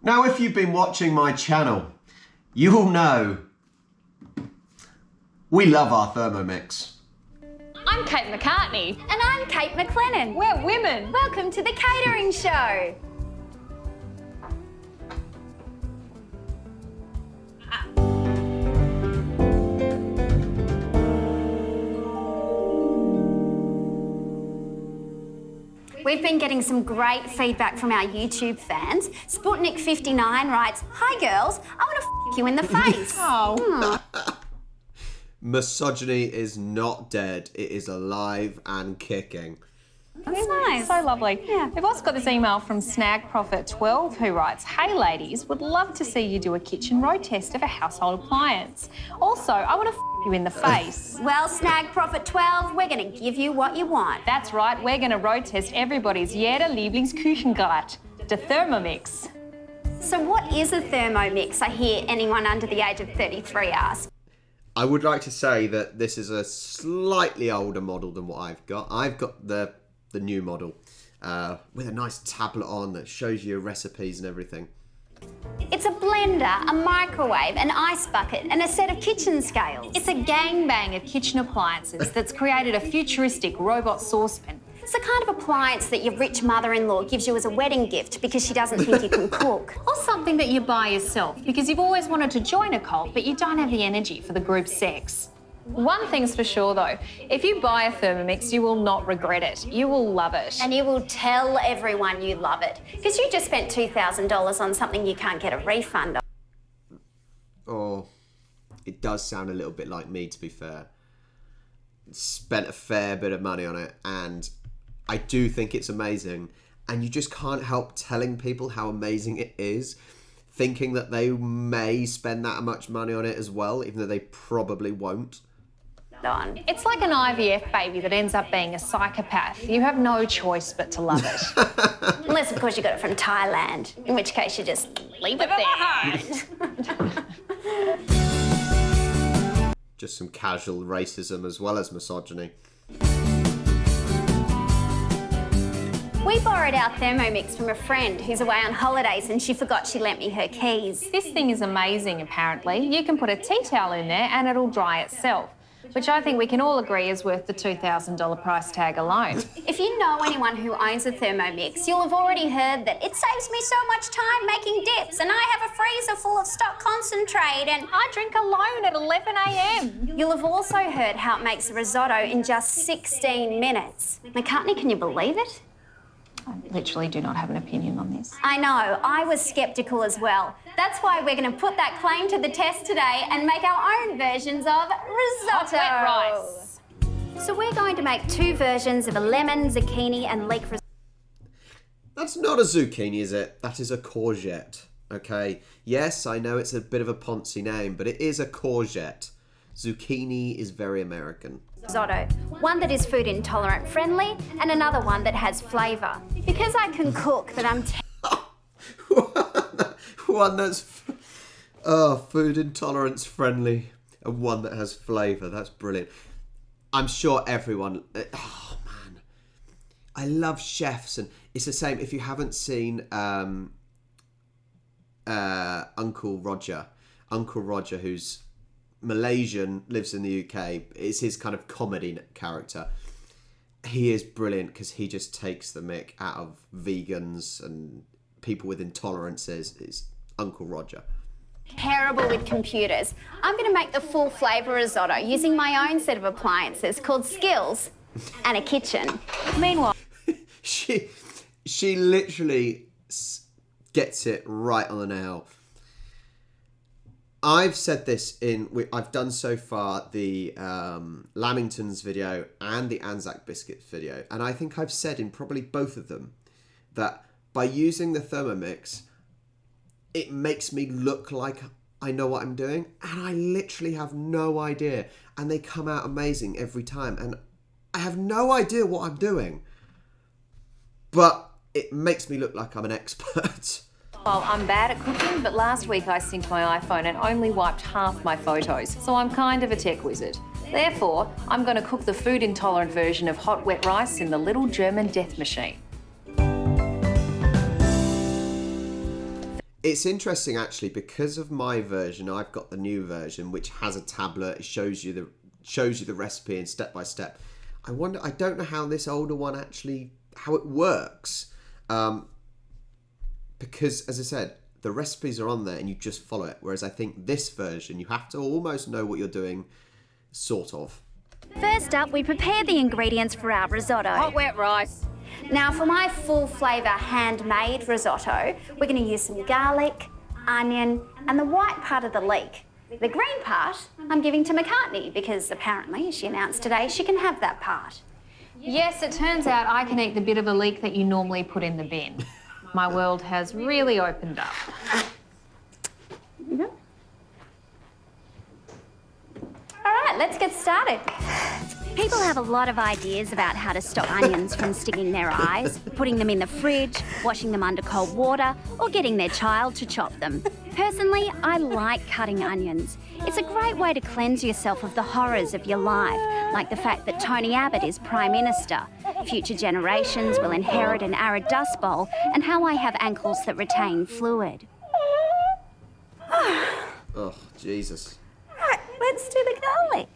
Now, if you've been watching my channel, you will know we love our Thermomix. I'm Kate McCartney. And I'm Kate McLennan. We're women. Welcome to the Katering Show. We've been getting some great feedback from our YouTube fans. Sputnik59 writes, "Hi girls, I want to f you in the face." Oh. Misogyny is not dead. It is alive and kicking. That's nice. So lovely. Yeah. We've also got this email from SnagProfit12 who writes, "Hey ladies, would love to see you do a kitchen road test of a household appliance. Also, I want to f you in the face." Well, Snag Profit 12, we're going to give you what you want. That's right, we're going to road test everybody's jeder Lieblingsküchengerät, the Thermomix. So what is a Thermomix? I hear anyone under the age of 33 ask. I would like to say that this is a slightly older model than what I've got. I've got the new model with a nice tablet on that shows you recipes and everything. It's a blender, a microwave, an ice bucket, and a set of kitchen scales. It's a gangbang of kitchen appliances that's created a futuristic robot saucepan. It's the kind of appliance that your rich mother-in-law gives you as a wedding gift because she doesn't think you can cook. Or something that you buy yourself because you've always wanted to join a cult but you don't have the energy for the group sex. One thing's for sure though, if you buy a Thermomix, you will not regret it. You will love it. And you will tell everyone you love it because you just spent $2,000 on something you can't get a refund on. Oh, it does sound a little bit like me, to be fair. Spent a fair bit of money on it, and I do think it's amazing. And you just can't help telling people how amazing it is, thinking that they may spend that much money on it as well, even though they probably won't. It's like an IVF baby that ends up being a psychopath. You have no choice but to love it. Unless, of course, you got it from Thailand, in which case you just leave it there. Just some casual racism as well as misogyny. We borrowed our Thermomix from a friend who's away on holidays and she forgot she lent me her keys. This thing is amazing, apparently. You can put a tea towel in there and it'll dry itself, which I think we can all agree is worth the $2,000 price tag alone. If you know anyone who owns a Thermomix, you'll have already heard that it saves me so much time making dips, and I have a freezer full of stock concentrate, and I drink alone at 11 a.m. You'll have also heard how it makes a risotto in just 16 minutes. McCartney, can you believe it? I literally do not have an opinion on this. I know, I was sceptical as well. That's why we're going to put that claim to the test today and make our own versions of risotto. Hot wet rice. So we're going to make two versions of a lemon, zucchini and leek risotto. That's not a zucchini, is it? That is a courgette, okay? Yes, I know it's a bit of a poncy name, but it is a courgette. Zucchini is very American. Risotto, one that is food intolerant friendly and another one that has flavour. Because I can cook, that I'm One that's food intolerance friendly and one that has flavour. That's brilliant. I'm sure everyone... Oh, man. I love chefs, and it's the same. If you haven't seen Uncle Roger, who's Malaysian, lives in the UK, is his kind of comedy character. He is brilliant because he just takes the mick out of vegans and people with intolerances. It's Uncle Roger. terrible with computers. I'm going to make the full flavour risotto using my own set of appliances called Skills and a kitchen. Meanwhile... She literally gets it right on the nail. I've said this I've done so far the Lamingtons video and the Anzac Biscuits video, and I think I've said in probably both of them that by using the Thermomix, it makes me look like I know what I'm doing, and I literally have no idea, and they come out amazing every time, and I have no idea what I'm doing, but it makes me look like I'm an expert. Well, I'm bad at cooking, but last week I synced my iPhone and only wiped half my photos, so I'm kind of a tech wizard. Therefore, I'm going to cook the food-intolerant version of hot wet rice in the little German death machine. It's interesting actually, because of my version. I've got the new version, which has a tablet. It shows you the recipe and step by step. I don't know how this older one actually, how it works, because as I said, the recipes are on there and you just follow it. Whereas I think this version, you have to almost know what you're doing, sort of. First up, we prepare the ingredients for our risotto. Hot wet rice. Now, for my full flavour handmade risotto, we're going to use some garlic, onion, and the white part of the leek. The green part I'm giving to McCartney because apparently she announced today she can have that part. Yes, it turns out I can eat the bit of a leek that you normally put in the bin. My world has really opened up. All right, let's get started. People have a lot of ideas about how to stop onions from stinging their eyes, putting them in the fridge, washing them under cold water, or getting their child to chop them. Personally, I like cutting onions. It's a great way to cleanse yourself of the horrors of your life, like the fact that Tony Abbott is Prime Minister, future generations will inherit an arid dust bowl, and how I have ankles that retain fluid. Oh, Jesus. Right, let's do the garlic.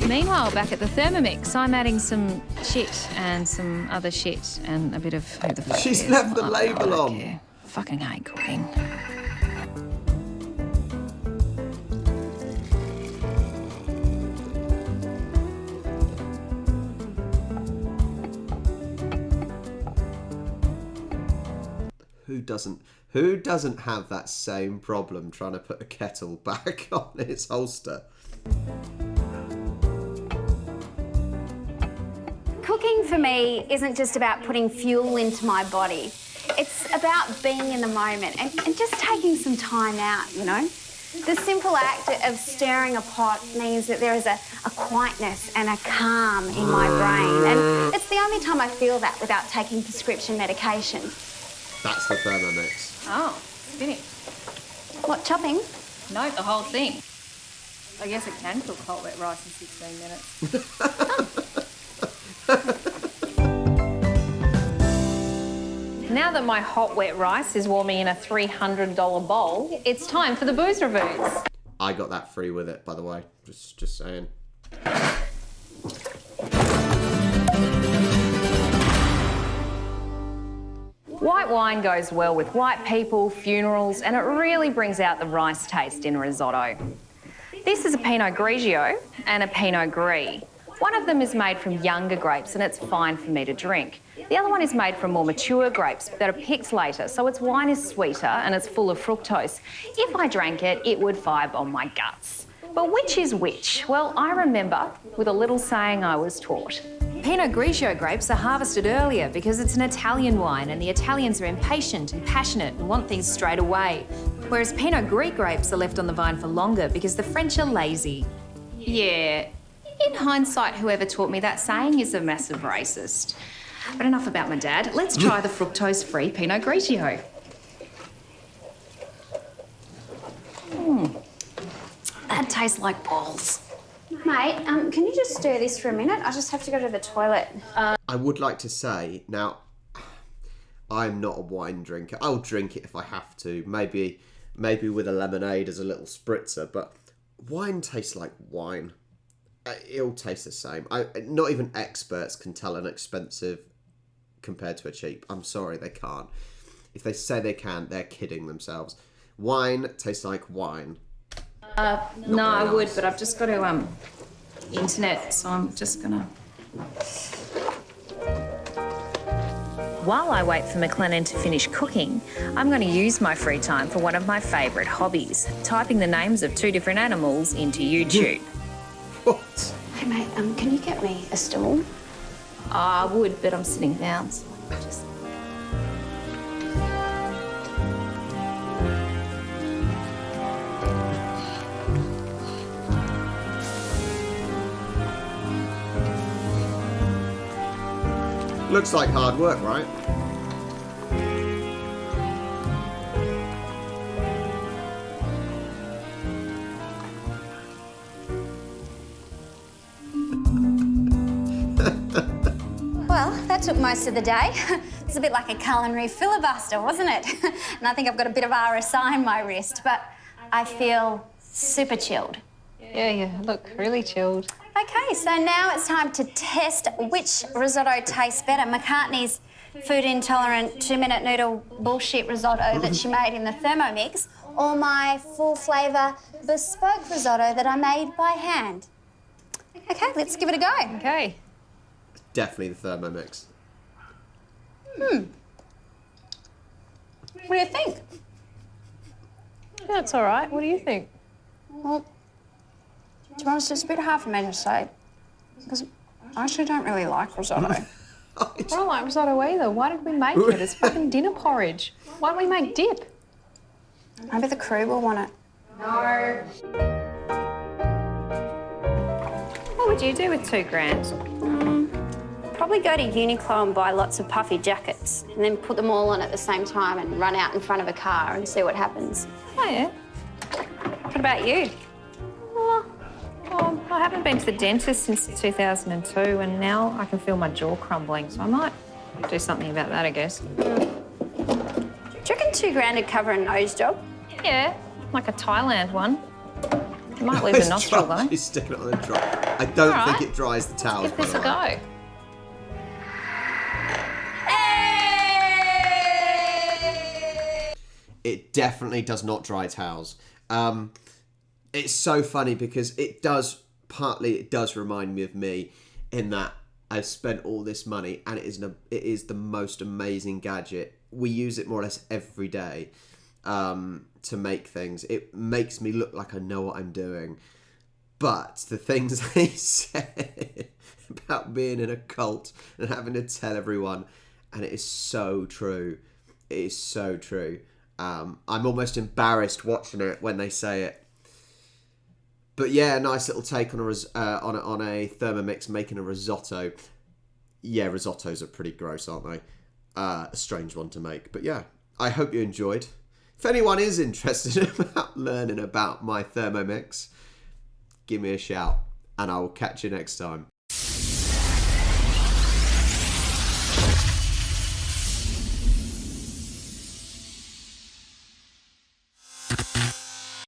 Meanwhile, back at the Thermomix, I'm adding some shit and some other shit and a bit of who the fuck She's cares? left the I label don't on. care. Fucking hate cooking. Who doesn't have that same problem trying to put a kettle back on its holster? Cooking for me isn't just about putting fuel into my body. It's about being in the moment and just taking some time out, you know? The simple act of stirring a pot means that there is a quietness and a calm in my brain. And it's the only time I feel that without taking prescription medication. That's the Thermomix. Oh, finished. What, chopping? No, the whole thing. I guess it can cook hot wet rice in 16 minutes. Now that my hot wet rice is warming in a $300 bowl, it's time for the booze reviews. I got that free with it, by the way. Just saying. White wine goes well with white people, funerals, and it really brings out the rice taste in risotto. This is a Pinot Grigio and a Pinot Gris. One of them is made from younger grapes and it's fine for me to drink. The other one is made from more mature grapes that are picked later, so its wine is sweeter and it's full of fructose. If I drank it, it would vibe on my guts. But which is which? Well, I remember with a little saying I was taught. Pinot Grigio grapes are harvested earlier because it's an Italian wine and the Italians are impatient and passionate and want things straight away. Whereas Pinot Gris grapes are left on the vine for longer because the French are lazy. Yeah, in hindsight, whoever taught me that saying is a massive racist. But enough about my dad. Let's try the fructose-free Pinot Grigio. That tastes like balls. Mate, can you just stir this for a minute? I just have to go to the toilet. I would like to say, now, I'm not a wine drinker. I'll drink it if I have to. Maybe with a lemonade as a little spritzer, but wine tastes like wine. It'll taste the same. Not even experts can tell an expensive compared to a cheap. I'm sorry, they can't. If they say they can, they're kidding themselves. Wine tastes like wine. No, I would, but I've just got to internet, so I'm just gonna. While I wait for McLennan to finish cooking, I'm going to use my free time for one of my favourite hobbies: typing the names of two different animals into YouTube. What? Hey, mate, can you get me a stool? I would, but I'm sitting down, so I just. Looks like hard work, right? Well, that took most of the day. It's a bit like a culinary filibuster, wasn't it? And I think I've got a bit of RSI in my wrist, but I feel super chilled. Yeah, you look really chilled. Okay, so now it's time to test which risotto tastes better. McCartney's food intolerant 2-minute noodle bullshit risotto that she made in the Thermomix, or my full flavour bespoke risotto that I made by hand. Okay, let's give it a go. Okay. Definitely the Thermomix. What do you think? That's all right. What do you think? Well, to be honest, it's a bit hard for me to say, because I actually don't really like risotto. I don't like risotto either. Why did we make it? It's fucking dinner porridge. Why don't we make dip? Maybe the crew will want it. No. What would you do with $2,000? Probably go to Uniqlo and buy lots of puffy jackets and then put them all on at the same time and run out in front of a car and see what happens. Oh, yeah. What about you? Well, I haven't been to the dentist since 2002 and now I can feel my jaw crumbling, so I might do something about that, I guess. Do you reckon $2,000 would cover a nose job? Yeah, like a Thailand one. You might lose a nostril, though. She's sticking it on the dry. I don't All think right. it dries the towels. Give this by a the way. go. It definitely does not dry towels. It's so funny because it does remind me of me in that I've spent all this money and it is the most amazing gadget. We use it more or less every day to make things. It makes me look like I know what I'm doing. But the things they say about being in a cult and having to tell everyone, and it is so true. It is so true. I'm almost embarrassed watching it when they say it. But yeah, a nice little take on a Thermomix making a risotto. Yeah, risottos are pretty gross, aren't they? A strange one to make. But yeah, I hope you enjoyed. If anyone is interested about learning about my Thermomix, give me a shout and I will catch you next time.